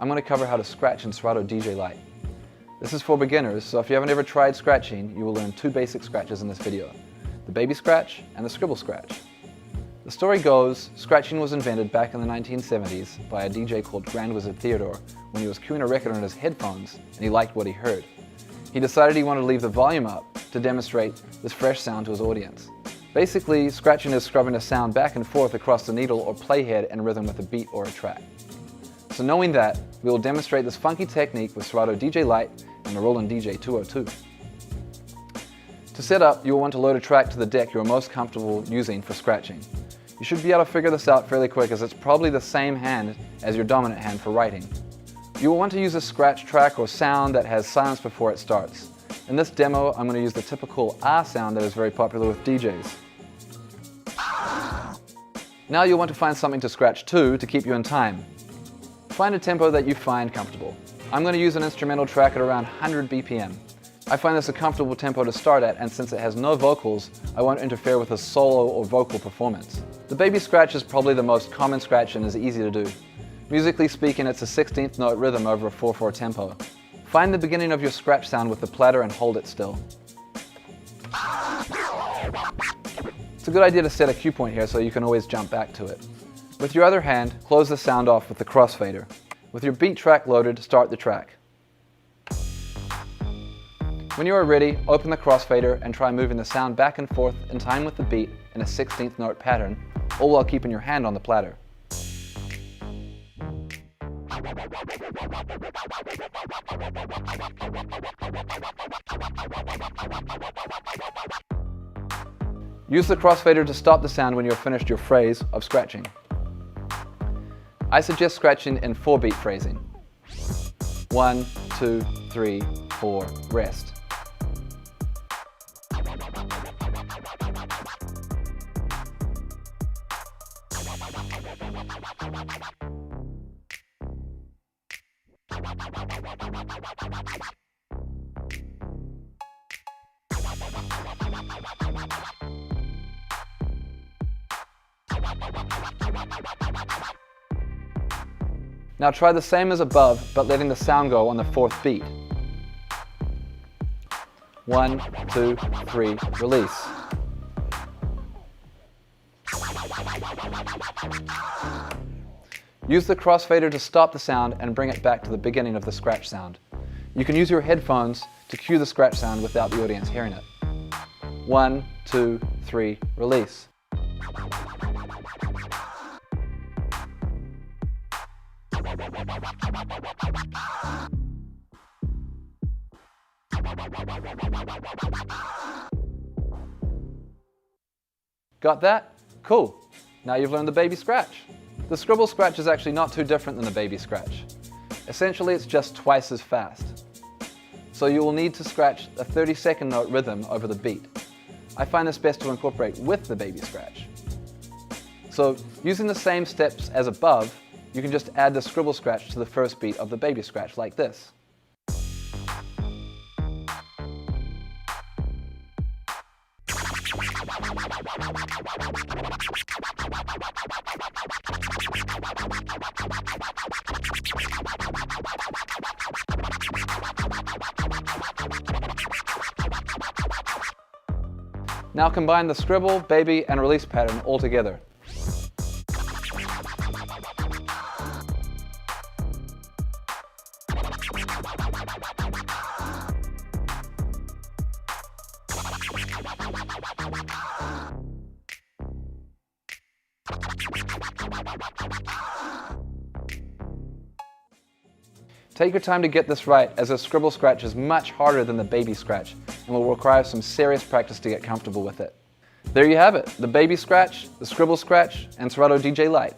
I'm going to cover how to scratch in Serato DJ Lite. This is for beginners, so if you haven't ever tried scratching, you will learn two basic scratches in this video: the baby scratch and the scribble scratch. The story goes, scratching was invented back in the 1970s by a DJ called Grand Wizard Theodore when he was queuing a record on his headphones and he liked what he heard. He decided he wanted to leave the volume up to demonstrate this fresh sound to his audience. Basically, scratching is scrubbing a sound back and forth across the needle or playhead in rhythm with a beat or a track. So knowing that, we will demonstrate this funky technique with Serato DJ Lite and the Roland DJ 202. To set up, you will want to load a track to the deck you are most comfortable using for scratching. You should be able to figure this out fairly quick, as it's probably the same hand as your dominant hand for writing. You will want to use a scratch track or sound that has silence before it starts. In this demo, I'm going to use the typical ah sound that is very popular with DJs. Now you'll want to find something to scratch to keep you in time. Find a tempo that you find comfortable. I'm going to use an instrumental track at around 100 BPM. I find this a comfortable tempo to start at, and since it has no vocals, I won't interfere with a solo or vocal performance. The baby scratch is probably the most common scratch and is easy to do. Musically speaking, it's a 16th note rhythm over a 4/4 tempo. Find the beginning of your scratch sound with the platter and hold it still. It's a good idea to set a cue point here so you can always jump back to it. With your other hand, close the sound off with the crossfader. With your beat track loaded, start the track. When you are ready, open the crossfader and try moving the sound back and forth in time with the beat in a 16th note pattern, all while keeping your hand on the platter. Use the crossfader to stop the sound when you have finished your phrase of scratching. I suggest scratching in 4-beat phrasing. 1, 2, 3, 4, rest. Now try the same as above, but letting the sound go on the 4th beat. 1, 2, 3, release. Use the crossfader to stop the sound and bring it back to the beginning of the scratch sound. You can use your headphones to cue the scratch sound without the audience hearing it. 1, 2, 3, release. Got that? Cool. Now you've learned the baby scratch. The scribble scratch is actually not too different than the baby scratch. Essentially, it's just twice as fast. So you will need to scratch a 30-second note rhythm over the beat. I find this best to incorporate with the baby scratch. So using the same steps as above, you can just add the scribble scratch to the first beat of the baby scratch like this. Now combine the scribble, baby, and release pattern all together. Take your time to get this right, as a scribble scratch is much harder than the baby scratch and will require some serious practice to get comfortable with it. There you have it, the baby scratch, the scribble scratch, and Serato DJ Lite.